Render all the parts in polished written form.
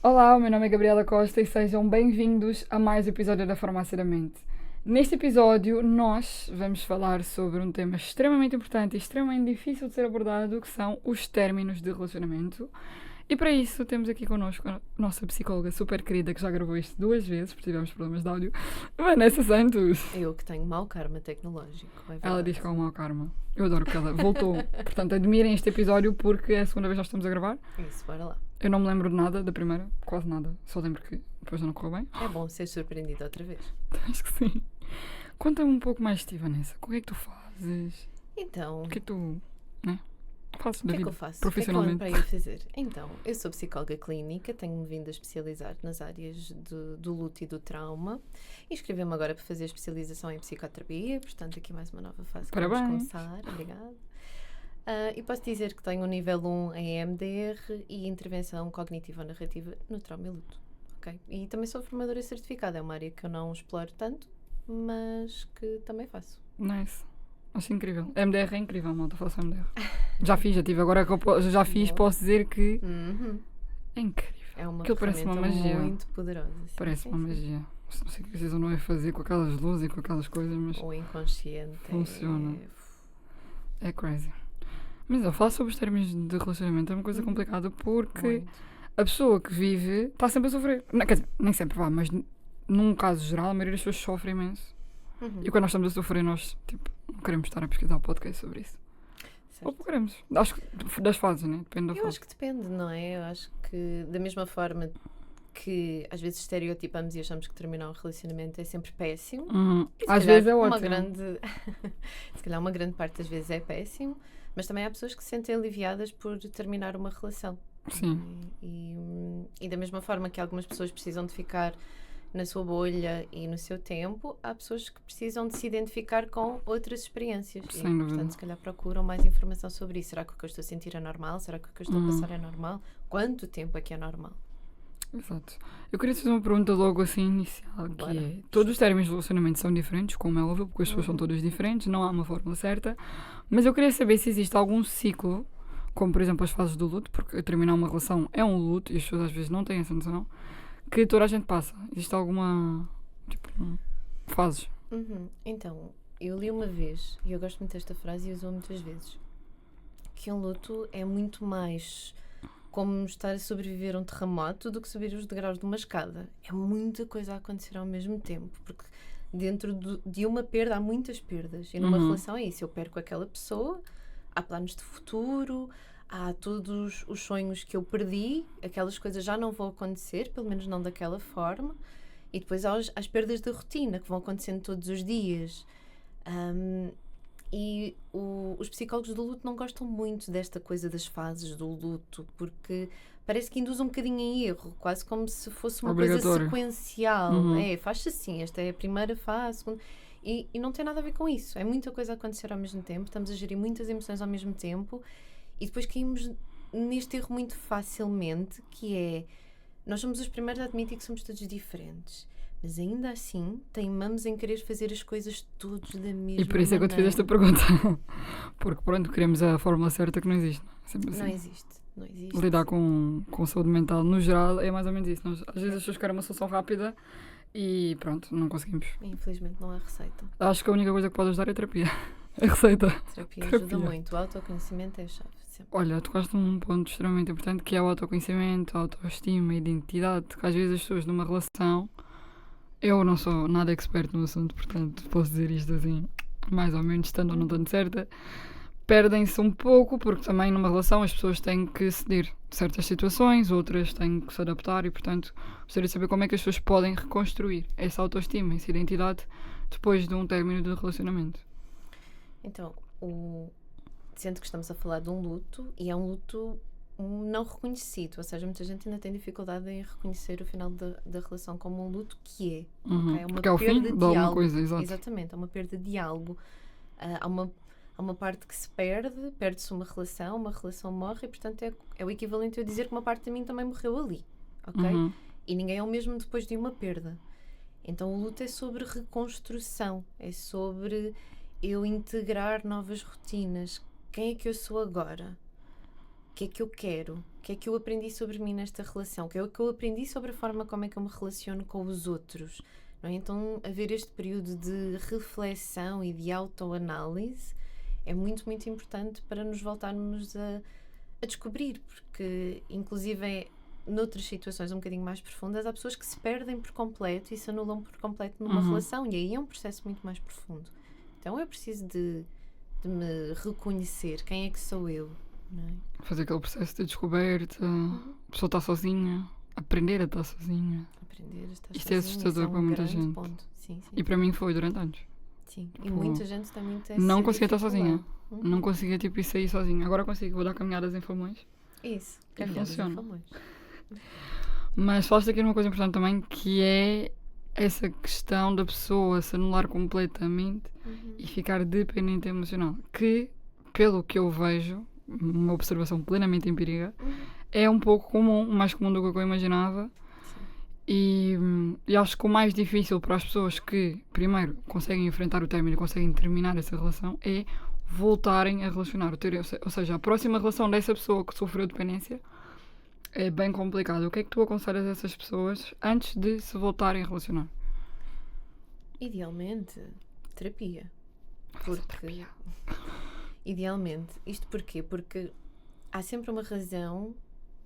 Olá, o meu nome é Gabriela Costa e sejam bem-vindos a mais um episódio da Farmácia da Mente. Neste episódio, nós vamos falar sobre um tema extremamente importante e extremamente difícil de ser abordado, que são os términos de relacionamento. E para isso, temos aqui connosco a nossa psicóloga super querida, que já gravou isto 2 vezes, porque tivemos problemas de áudio, Vanessa Santos. Eu que tenho mau karma tecnológico, é Ela verdade. diz que é um mau karma. Eu adoro que ela voltou. Portanto, admirem este episódio porque é a segunda vez que nós estamos a gravar. Isso, bora lá. Eu não me lembro de nada da primeira, quase nada. Só lembro que depois não correu bem. É bom ser surpreendido outra vez. Acho que sim. Conta-me um pouco mais de ti, Vanessa. O que é que tu fazes? Então, O que é que tu, né, fazes o da que é que vida eu faço? O que é que eu ando profissionalmente? para aí a fazer? Então, eu sou psicóloga clínica, tenho-me vindo a especializar nas áreas do luto e do trauma. Inscrevi-me agora para fazer especialização em psicoterapia, portanto, aqui mais uma nova fase que vamos Parabéns. começar. Obrigada. E posso dizer que tenho um nível 1 em EMDR e intervenção cognitivo-narrativa no trauma e luto. Ok? E também sou formadora certificada, é uma área que eu não exploro tanto, mas que também faço. Nice. Acho incrível. MDR é incrível, malta. Faço MDR. Já fiz, já tive. Agora que já fiz, Boa. posso dizer que Uhum. é incrível. É uma Aquilo parece uma ferramenta magia. muito poderosa. Sim, Parece sim, uma sim. magia. Não sei o que vocês não é fazer com aquelas luzes e com aquelas coisas, mas O inconsciente Funciona. é é crazy. Mas eu falo sobre os termos de relacionamento é uma coisa Uhum. complicada porque muito. a pessoa que vive está sempre a sofrer. Não, quer dizer, nem sempre vá, mas num caso geral, a maioria das pessoas sofre imenso. Uhum. E quando nós estamos a sofrer, nós tipo, não queremos estar a pesquisar o podcast sobre isso. Ou Certo. queremos. Acho que das fases, né? Depende da Eu fase. acho que depende, não é? Eu acho que da mesma forma que às vezes estereotipamos e achamos que terminar um relacionamento é sempre péssimo. E se Às calhar vezes é uma ótimo. grande se calhar uma grande parte das vezes é péssimo, mas também há pessoas que se sentem aliviadas por terminar uma relação. Sim. E da mesma forma que algumas pessoas precisam de ficar na sua bolha e no seu tempo, há pessoas que precisam de se identificar com outras experiências. Sem e, dúvida. portanto, se calhar procuram mais informação sobre isso. Será que o que eu estou a sentir é normal? Será que o que eu estou a passar é normal? Quanto tempo é que é normal? Exato. Eu queria te fazer uma pergunta logo assim inicial, que Bora. é, todos os términos de relacionamento são diferentes, como é óbvio, porque as pessoas são Uhum. todas diferentes, não há uma fórmula certa, mas eu queria saber se existe algum ciclo, como por exemplo as fases do luto, porque terminar uma relação é um luto e as pessoas às vezes não têm essa noção, que toda a gente passa. Existe alguma, tipo, fases? Uhum. Então, eu li uma vez, e eu gosto muito desta frase e uso muitas vezes, que um luto é muito mais como estar a sobreviver a um terremoto do que subir os degraus de uma escada. É muita coisa a acontecer ao mesmo tempo, porque dentro de uma perda há muitas perdas. E numa relação é isso, eu perco aquela pessoa, há planos de futuro, há todos os sonhos que eu perdi, aquelas coisas já não vão acontecer, pelo menos não daquela forma. E depois há as perdas de rotina, que vão acontecendo todos os dias. E os psicólogos do luto não gostam muito desta coisa das fases do luto, porque parece que induz um bocadinho em erro, quase como se fosse uma coisa Obrigatório. sequencial. Faz-se assim, esta é a primeira fase, segunda, e não tem nada a ver com isso. É muita coisa a acontecer ao mesmo tempo, estamos a gerir muitas emoções ao mesmo tempo, e depois caímos neste erro muito facilmente, que é, nós somos os primeiros a admitir que somos todos diferentes. Mas ainda assim, teimamos em querer fazer as coisas todos da mesma maneira. E por isso é que eu te fiz esta pergunta. Porque pronto, queremos a fórmula certa que não existe. Sempre assim. Não existe. Não existe. Lidar com saúde mental no geral é mais ou menos isso. Às vezes as pessoas querem uma solução rápida e pronto, não conseguimos. Infelizmente não há receita. Acho que a única coisa que pode ajudar é a terapia. A receita. Terapia ajuda muito. O autoconhecimento é a chave. Sempre. Olha, tocaste num ponto extremamente importante que é o autoconhecimento, a autoestima, a identidade. Que às vezes as pessoas numa relação. Eu não sou nada expert no assunto, portanto posso dizer isto assim, mais ou menos, estando ou não estando certa. Perdem-se um pouco, porque também numa relação as pessoas têm que ceder certas situações, outras têm que se adaptar e, portanto, gostaria de saber como é que as pessoas podem reconstruir essa autoestima, essa identidade, depois de um término de relacionamento. Então, sendo que estamos a falar de um luto, e é um luto não reconhecido, ou seja, muita gente ainda tem dificuldade em reconhecer o final da relação como um luto que é. Okay? É uma Porque é o fim de alguma algo. coisa, exato. Exatamente, é uma perda de algo. Há uma parte que se perde-se uma relação morre e, portanto, é o equivalente a eu dizer que uma parte de mim também morreu ali, ok? E ninguém é o mesmo depois de uma perda. Então o luto é sobre reconstrução, é sobre eu integrar novas rotinas. Quem é que eu sou agora? que é que eu quero? O que é que eu aprendi sobre mim nesta relação? O que é que eu aprendi sobre a forma como é que eu me relaciono com os outros? Não é? Então, haver este período de reflexão e de autoanálise é muito, muito importante para nos voltarmos a descobrir, porque, inclusive, noutras situações um bocadinho mais profundas, há pessoas que se perdem por completo e se anulam por completo numa relação, e aí é um processo muito mais profundo. Então, eu preciso de me reconhecer. Quem é que sou eu? Não é? Fazer aquele processo de descoberta, a pessoa está sozinha, aprender a estar sozinha. Aprender a estar Isto é sozinho, assustador isso para muita grande gente. ponto. Sim, sim. E para mim foi durante anos. Sim. E Tipo, muita gente tem muito essa não conseguia estar dificuldade. sozinha. Não conseguia tipo ir sair sozinha. Agora consigo, vou dar caminhadas em Famões. Isso, E caminhadas funciona. em Famões. Mas falaste aqui numa coisa importante também, que é essa questão da pessoa se anular completamente e ficar dependente emocional. Que, pelo que eu vejo, uma observação plenamente empírica, é um pouco comum, mais comum do que eu imaginava. E acho que o mais difícil para as pessoas que, primeiro, conseguem enfrentar o término e conseguem terminar essa relação é voltarem a relacionar. Ou seja, a próxima relação dessa pessoa que sofreu dependência é bem complicado. O que é que tu aconselhas a essas pessoas antes de se voltarem a relacionar? Idealmente, terapia. Porque, idealmente. Isto porquê? Porque há sempre uma razão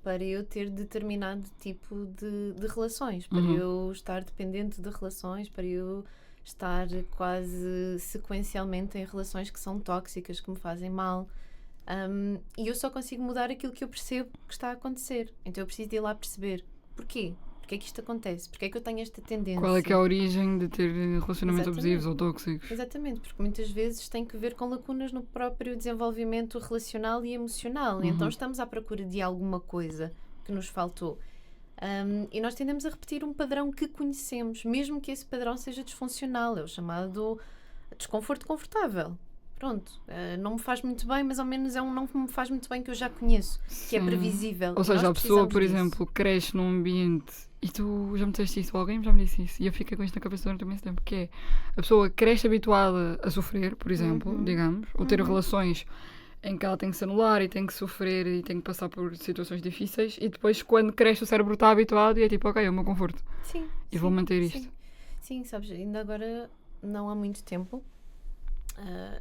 para eu ter determinado tipo de relações, para eu estar dependente de relações, para eu estar quase sequencialmente em relações que são tóxicas, que me fazem mal. E eu só consigo mudar aquilo que eu percebo que está a acontecer. Então eu preciso de ir lá perceber porquê. Porquê é que isto acontece? Porquê é que eu tenho esta tendência? Qual é que é a origem de ter relacionamentos Exatamente. abusivos ou tóxicos? Exatamente, porque muitas vezes tem que ver com lacunas no próprio desenvolvimento relacional e emocional. Então estamos à procura de alguma coisa que nos faltou. E nós tendemos a repetir um padrão que conhecemos, mesmo que esse padrão seja disfuncional. É o chamado desconforto confortável. Pronto, não me faz muito bem, mas ao menos é um não me faz muito bem que eu já conheço, que é Sim. previsível. Ou E seja, nós a pessoa, precisamos por disso. exemplo, cresce num ambiente e tu já me disseste isso, ou alguém já me disse isso, e eu fiquei com isto na cabeça durante imenso tempo, que é a pessoa cresce habituada a sofrer, por exemplo, digamos, ou ter relações em que ela tem que se anular e tem que sofrer e tem que passar por situações difíceis, e depois quando cresce o cérebro está habituado e é tipo, ok, é o meu conforto. Sim. E vou manter isto. Sim, sabes, ainda agora, não há muito tempo,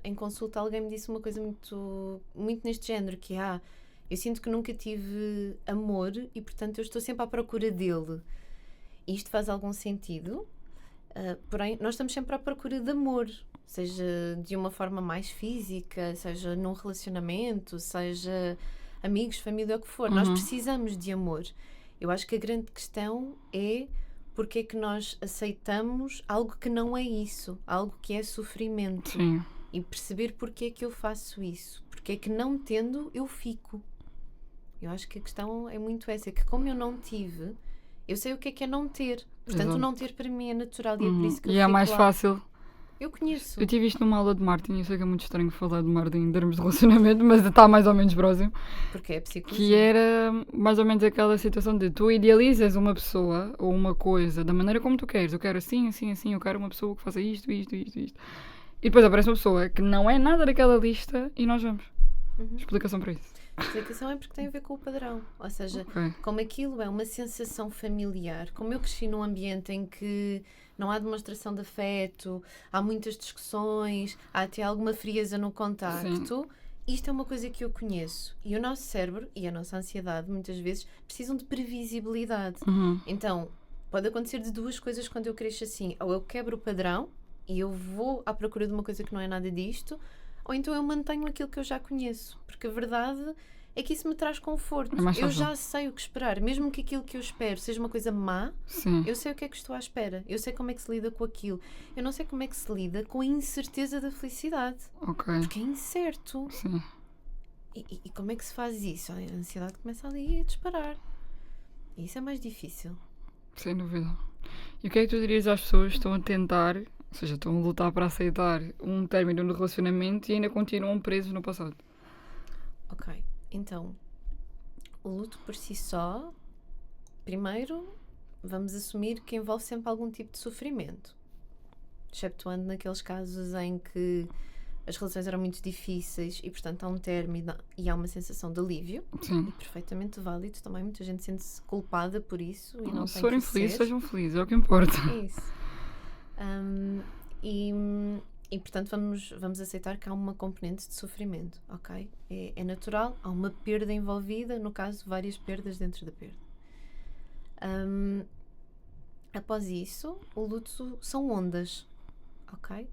em consulta alguém me disse uma coisa muito, muito neste género, que eu sinto que nunca tive amor e portanto eu estou sempre à procura dele. E isto faz algum sentido, porém nós estamos sempre à procura de amor, seja de uma forma mais física, seja num relacionamento, seja amigos, família, o que for. Nós precisamos de amor. Eu acho que a grande questão é porque é que nós aceitamos algo que não é isso, algo que é sofrimento. Sim. E perceber porque é que eu faço isso, porque é que não tendo eu fico. Eu acho que a questão é muito essa, é que como eu não tive, eu sei o que é não ter. Portanto, Exato. o não ter para mim é natural e é por isso que eu E é fico mais lá. fácil. Eu conheço. Eu tive isto numa aula de marketing, eu sei que é muito estranho falar de marketing em termos de relacionamento, mas está mais ou menos próximo. Porque é psicologia. Que era mais ou menos aquela situação de tu idealizas uma pessoa ou uma coisa da maneira como tu queres. Eu quero assim, assim, assim, eu quero uma pessoa que faça isto, isto, isto, isto. E depois aparece uma pessoa que não é nada daquela lista e nós vamos. Explicação para isso. A explicação é porque tem a ver com o padrão. Ou seja, Ok. como aquilo é uma sensação familiar, como eu cresci num ambiente em que não há demonstração de afeto, há muitas discussões, há até alguma frieza no contacto, isto é uma coisa que eu conheço. E o nosso cérebro e a nossa ansiedade, muitas vezes, precisam de previsibilidade. Então, pode acontecer de duas coisas quando eu cresço assim. Ou eu quebro o padrão e eu vou à procura de uma coisa que não é nada disto, ou então eu mantenho aquilo que eu já conheço. Porque a verdade é que isso me traz conforto. É mais Eu fácil. já sei o que esperar. Mesmo que aquilo que eu espero seja uma coisa má, Sim. eu sei o que é que estou à espera. Eu sei como é que se lida com aquilo. Eu não sei como é que se lida com a incerteza da felicidade. Ok. Porque é incerto. Sim. E como é que se faz isso? A ansiedade começa ali a disparar. E isso é mais difícil. Sem dúvida. E o que é que tu dirias às pessoas que estão a tentar, ou seja, estão a lutar para aceitar um término no relacionamento e ainda continuam presos no passado? Ok. Então, o luto por si só, primeiro, vamos assumir que envolve sempre algum tipo de sofrimento. Exceptuando naqueles casos em que as relações eram muito difíceis e, portanto, há um término e há uma sensação de alívio. Sim. E perfeitamente válido também. Muita gente sente-se culpada por isso e não Se tem forem que felizes, ser. sejam felizes, é o que importa. É isso. E portanto, vamos aceitar que há uma componente de sofrimento, ok? É natural, há uma perda envolvida, no caso, várias perdas dentro da perda. Após isso, o luto são ondas, ok?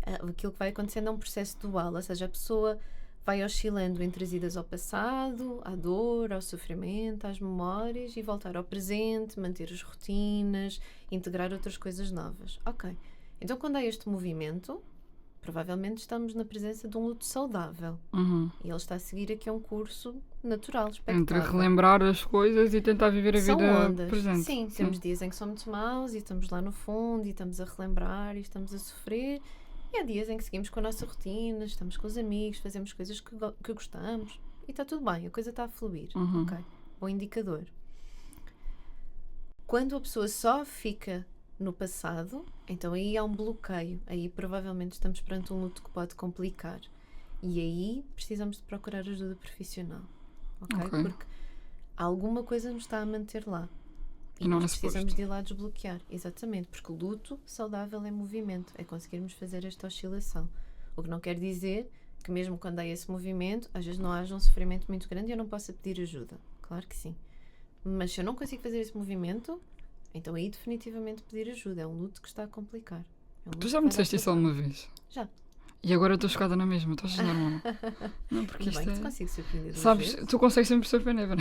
Aquilo que vai acontecendo é um processo dual, ou seja, a pessoa vai oscilando entre as idas ao passado, à dor, ao sofrimento, às memórias e voltar ao presente, manter as rotinas, integrar outras coisas novas. Ok. Então, quando há este movimento, provavelmente estamos na presença de um luto saudável. E ele está a seguir aqui um curso natural, expectável. Entre relembrar as coisas e tentar viver a São vida ondas. presente. Sim, temos dias em que somos muito maus e estamos lá no fundo e estamos a relembrar e estamos a sofrer. E há dias em que seguimos com a nossa rotina, estamos com os amigos, fazemos coisas que gostamos e está tudo bem, a coisa está a fluir. Ok, bom indicador. Quando a pessoa só fica no passado, então aí há um bloqueio. Aí provavelmente estamos perante um luto que pode complicar. E aí precisamos de procurar ajuda profissional. Ok? Porque alguma coisa nos está a manter lá. E não nós precisamos de ir lá desbloquear. Exatamente, porque o luto saudável é movimento, é conseguirmos fazer esta oscilação. O que não quer dizer que mesmo quando há esse movimento, às vezes não haja um sofrimento muito grande e eu não possa pedir ajuda. Claro que sim. Mas se eu não consigo fazer esse movimento, então aí definitivamente pedir ajuda. É um luto que está a complicar. Tu já me disseste isso alguma vez? Já. E agora estou chocada na mesma, estás a normal. Não, porque isto isto te consigo surpreender. Sabes, tu consegues sempre surpreender, não?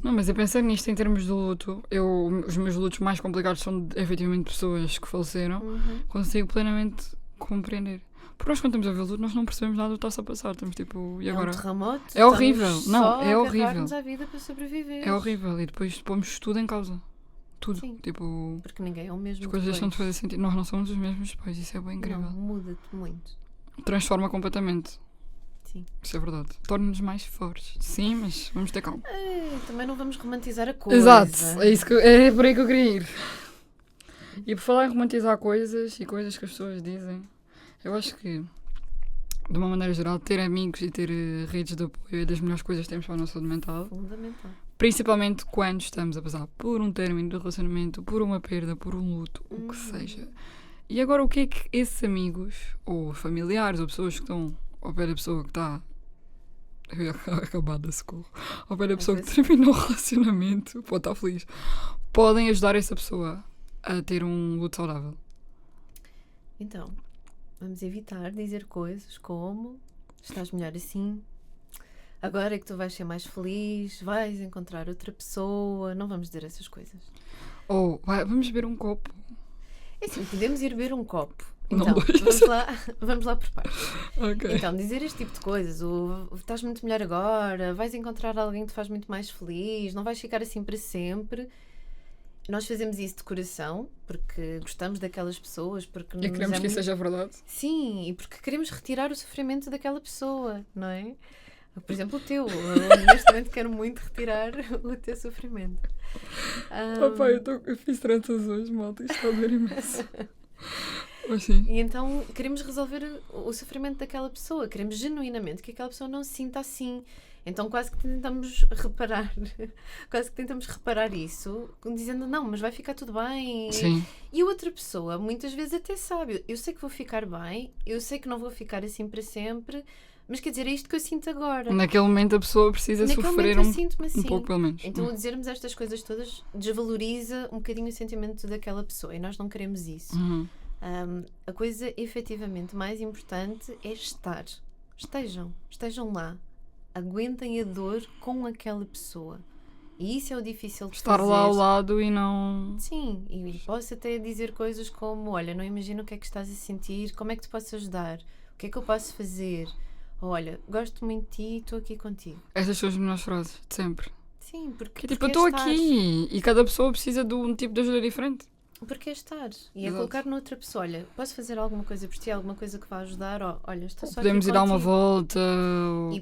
Não, mas eu pensei nisto em termos de luto. Os meus lutos mais complicados são efetivamente pessoas que faleceram. Consigo plenamente compreender. Porque nós quando estamos a ver o luto, nós não percebemos nada do que está a passar. Estamos tipo, e agora? É um terremoto. É horrível. Não, é horrível. A vida para sobreviver. É horrível. E depois pomos tudo em causa. Tudo. Sim. Tipo, porque ninguém é o mesmo. As coisas deixam de fazer sentido. Nós não somos os mesmos depois. Isso é bem incrível. Não, muda-te muito. Transforma completamente. Sim. Isso é verdade. Torna-nos mais fortes. Sim, mas vamos ter calma. Também não vamos romantizar a coisa. Exato. É por aí que eu queria ir. E por falar em romantizar coisas e coisas que as pessoas dizem, eu acho que, de uma maneira geral, ter amigos e ter redes de apoio é das melhores coisas que temos para a nossa saúde mental. Fundamental. Principalmente quando estamos a passar por um término de relacionamento, por uma perda, por um luto, o que seja. E agora, o que é que esses amigos, ou familiares, ou pessoas que estão ao pé da pessoa que está acabada, socorro, ao pé da pessoa que terminou o relacionamento, pode estar feliz, podem ajudar essa pessoa a ter um luto saudável? Então, vamos evitar dizer coisas como: estás melhor assim, agora é que tu vais ser mais feliz, vais encontrar outra pessoa. Não vamos dizer essas coisas. Ou vamos beber um copo. É assim, podemos ir beber um copo. Não então, vamos lá por partes. Okay. Então, dizer este tipo de coisas, ou estás muito melhor agora, vais encontrar alguém que te faz muito mais feliz, não vais ficar assim para sempre. Nós fazemos isso de coração, porque gostamos daquelas pessoas, porque e queremos que isso seja verdade. Sim, e porque queremos retirar o sofrimento daquela pessoa, não é? Por exemplo, o teu. Eu, neste momento, quero muito retirar o teu sofrimento. Papai, eu fiz tranças hoje, malta, isto está a doer imenso. Sim. E então queremos resolver o sofrimento daquela pessoa, queremos genuinamente que aquela pessoa não se sinta assim. Então quase que tentamos reparar isso, dizendo não, mas vai ficar tudo bem. Sim. E a outra pessoa muitas vezes até sabe, eu sei que vou ficar bem, eu sei que não vou ficar assim para sempre, mas quer dizer, é isto que eu sinto agora. Naquele momento a pessoa precisa sofrer assim. um pouco pelo menos. Então dizermos estas coisas todas desvaloriza um bocadinho o sentimento daquela pessoa e nós não queremos isso. A coisa efetivamente mais importante é estar. Estejam lá. Aguentem a dor com aquela pessoa. E isso é o difícil de estar fazer. lá ao lado e não... Sim, e posso até dizer coisas como: olha, não imagino o que é que estás a sentir, como é que te posso ajudar, o que é que eu posso fazer, olha, gosto muito de ti, estou aqui contigo. Estas são as melhores frases, de sempre. Sim, porque tipo, eu estou aqui e cada pessoa precisa de um tipo de ajuda diferente. Porque é estar. E é Exato. colocar noutra pessoa: olha, posso fazer alguma coisa por ti, alguma coisa que vá ajudar? Olha, estou só podemos aqui ir dar uma contigo. volta,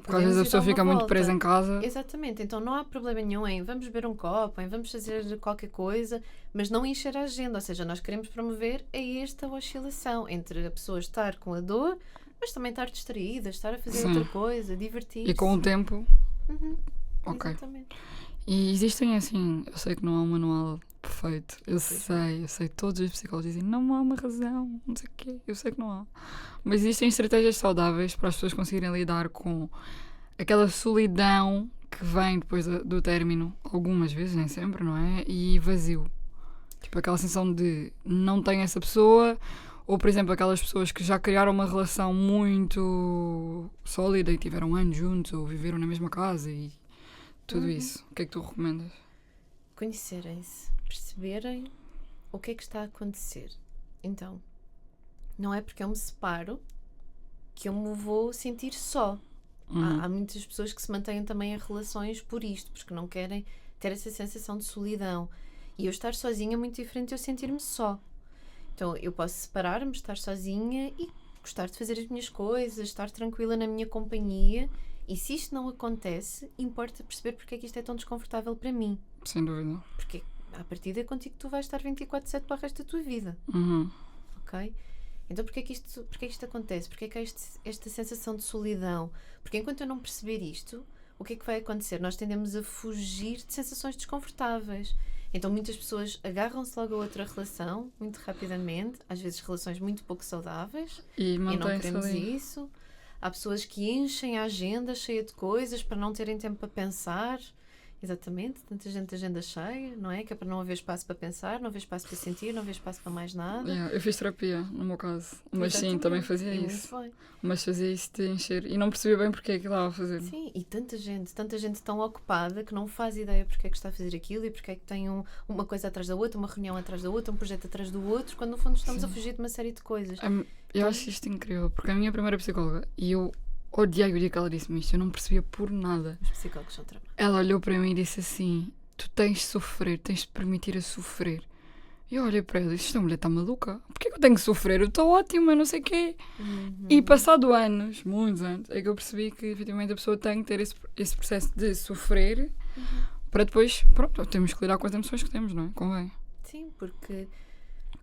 porque às vezes a pessoa fica muito presa em casa. Exatamente, então não há problema nenhum em vamos beber um copo, em vamos fazer qualquer coisa, mas não encher a agenda. Ou seja, nós queremos promover esta oscilação entre a pessoa estar com a dor, Mas também estar distraída, estar a fazer Sim. outra coisa, divertir-se. E com o tempo, Uhum, ok. exatamente. E existem assim, eu sei que não há um manual perfeito, eu Pois sei, todos os psicólogos dizem não há uma razão, não sei o quê, eu sei que não há. Mas existem estratégias saudáveis para as pessoas conseguirem lidar com aquela solidão que vem depois do término, algumas vezes, nem sempre, não é? E vazio. Tipo aquela sensação de não tenho essa pessoa, ou por exemplo aquelas pessoas que já criaram uma relação muito sólida e tiveram anos juntos, ou viveram na mesma casa e tudo isso. O que é que tu recomendas? Conhecerem-se, perceberem o que é que está a acontecer. Então, não é porque eu me separo que eu me vou sentir só. Há muitas pessoas que se mantêm também em relações por isto, porque não querem ter essa sensação de solidão. E eu estar sozinha é muito diferente de eu sentir-me só. Então, eu posso separar-me, estar sozinha e gostar de fazer as minhas coisas, estar tranquila na minha companhia. E se isto não acontece, importa perceber porque é que isto é tão desconfortável para mim. Sem dúvida. Porque à partida é contigo que tu vais estar 24/7 para o resto da tua vida. Ok? Então porquê é que isto acontece? Porquê é que há esta sensação de solidão? Porque enquanto eu não perceber isto, o que é que vai acontecer? Nós tendemos a fugir de sensações desconfortáveis. Então muitas pessoas agarram-se logo a outra relação, muito rapidamente, às vezes relações muito pouco saudáveis, E e não mantém-se queremos ali. isso. Há pessoas que enchem a agenda cheia de coisas para não terem tempo para pensar. Exatamente, tanta gente de agenda cheia, não é? Que é para não haver espaço para pensar, não haver espaço para sentir, não haver espaço para mais nada. Yeah, eu fiz terapia, no meu caso. Mas sim, Exatamente. também fazia E isso. muito bem. Mas fazia isso de encher. E não percebia bem porque é que estava a fazer. Sim, e tanta gente tão ocupada que não faz ideia porque é que está a fazer aquilo e porque é que tem uma coisa atrás da outra, uma reunião atrás da outra, um projeto atrás do outro, quando no fundo estamos a fugir de uma série de coisas. Eu acho isto incrível, porque a minha primeira psicóloga, e eu odiei o dia que ela disse-me isto, eu não percebia por nada. Os psicólogos são tramados. Ela olhou para mim e disse assim: tu tens de sofrer, tens de permitir a sofrer. E eu olhei para ela e disse: esta mulher está maluca? Porquê que eu tenho que sofrer? Eu estou ótima, não sei o quê. E passado anos, muitos anos, é que eu percebi que efetivamente a pessoa tem que ter esse processo de sofrer para depois, pronto, temos que lidar com as emoções que temos, não é? Convém. Sim, porque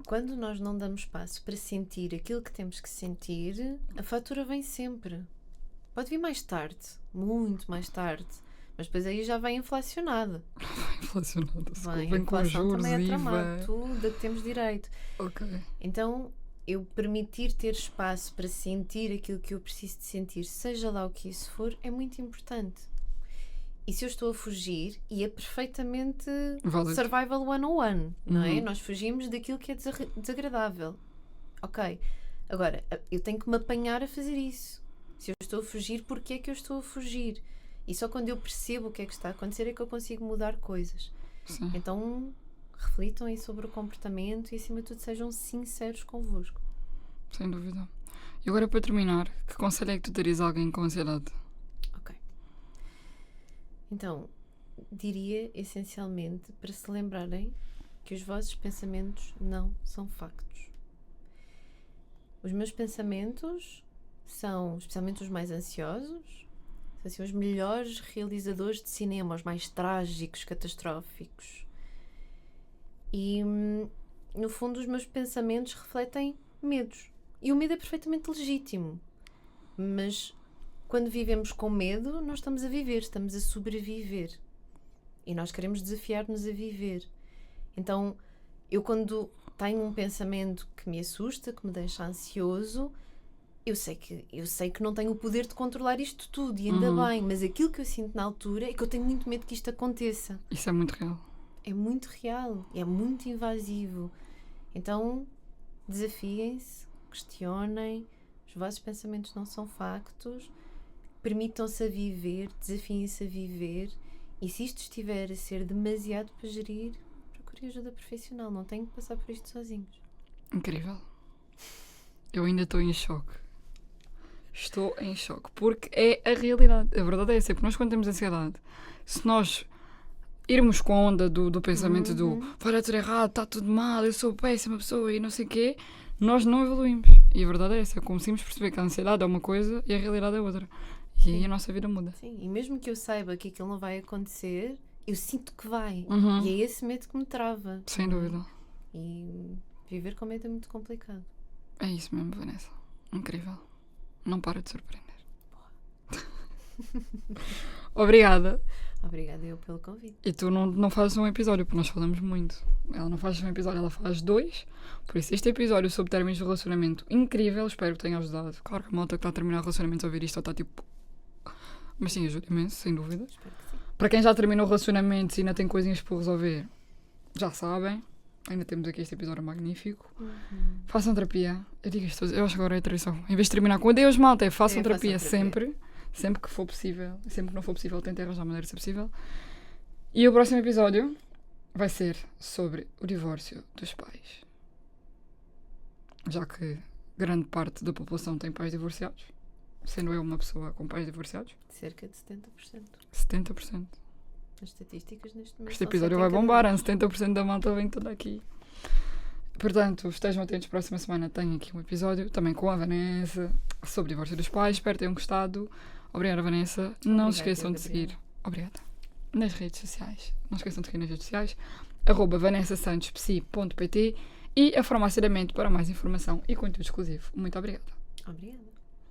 quando nós não damos espaço para sentir aquilo que temos que sentir, a fatura vem sempre. Pode vir mais tarde, muito mais tarde, mas depois aí já vem inflacionada. Inflacionada, Vem, vem a com inflação juros, também é IVA. tramado, tudo a que temos direito. Ok. Então, eu permitir ter espaço para sentir aquilo que eu preciso de sentir, seja lá o que isso for, é muito importante. E se eu estou a fugir, e é perfeitamente Válido. survival 101, não é? Nós fugimos daquilo que é desagradável. Ok. Agora, eu tenho que me apanhar a fazer isso. Se eu estou a fugir, porquê é que eu estou a fugir? E só quando eu percebo o que é que está a acontecer é que eu consigo mudar coisas. Sim. Então, reflitam aí sobre o comportamento e, acima de tudo, sejam sinceros convosco. Sem dúvida. E agora, para terminar, que conselho é que tu darias a alguém com ansiedade? Ok. Então, diria essencialmente para se lembrarem que os vossos pensamentos não são factos. Os meus pensamentos são, especialmente os mais ansiosos, são assim, os melhores realizadores de cinema, os mais trágicos, catastróficos. E, no fundo, os meus pensamentos refletem medos. E o medo é perfeitamente legítimo. Mas quando vivemos com medo, nós estamos a viver, estamos a sobreviver. E nós queremos desafiar-nos a viver. Então, eu quando tenho um pensamento que me assusta, que me deixa ansioso, eu sei que não tenho o poder de controlar isto tudo, e ainda bem, mas aquilo que eu sinto na altura é que eu tenho muito medo que isto aconteça. Isso é muito real. É muito real, é muito invasivo. Então, desafiem-se, questionem, os vossos pensamentos não são factos, permitam-se a viver, desafiem-se a viver, e se isto estiver a ser demasiado para gerir, procurem ajuda profissional, não tenho que passar por isto sozinhos. Incrível. Eu ainda estou em choque. Estou em choque, porque é a realidade. A verdade é essa, porque nós quando temos ansiedade, se nós irmos com a onda do pensamento do vai dar tudo errado, está tudo mal, eu sou péssima pessoa e não sei o quê, nós não evoluímos. E a verdade é essa, conseguimos perceber que a ansiedade é uma coisa e a realidade é outra. E aí a nossa vida muda. Sim, e mesmo que eu saiba que aquilo não vai acontecer, eu sinto que vai. E é esse medo que me trava. Sem dúvida. E viver com medo é muito complicado. É isso mesmo, Vanessa. Incrível. não para de surpreender. Obrigada. Obrigada eu pelo convite. E tu não fazes um episódio, porque nós falamos muito. Ela não faz um episódio, ela faz 2. Por isso, este episódio sobre términos de relacionamento, incrível, espero que tenha ajudado. Claro que a malta que está a terminar relacionamentos a ouvir isto está tipo... Mas sim, ajuda imenso, sem dúvida. Espero que sim. Para quem já terminou relacionamentos e ainda tem coisinhas por resolver, já sabem. Ainda temos aqui este episódio magnífico. Façam terapia. Eu digo isto, eu acho que agora é a tradição. Em vez de terminar com adeus, malta, façam terapia sempre. Sempre que for possível. Sempre que não for possível, tentem arranjar a maneira de ser possível. E o próximo episódio vai ser sobre o divórcio dos pais. Já que grande parte da população tem pais divorciados. Sendo eu uma pessoa com pais divorciados. Cerca de 70%. 70%. As estatísticas neste momento. Este episódio vai bombar, 70% da malta vem toda aqui. Portanto, estejam atentos, próxima semana tenho aqui um episódio, também com a Vanessa, sobre o divórcio dos pais. Espero que tenham gostado. Obrigada, Vanessa. Não se esqueçam de seguir. Obrigada. Nas redes sociais. Não se esqueçam de seguir nas redes sociais. @vanessasantosPsi.pt e a Farmácia da Mente para mais informação e conteúdo exclusivo. Muito obrigada. Obrigada.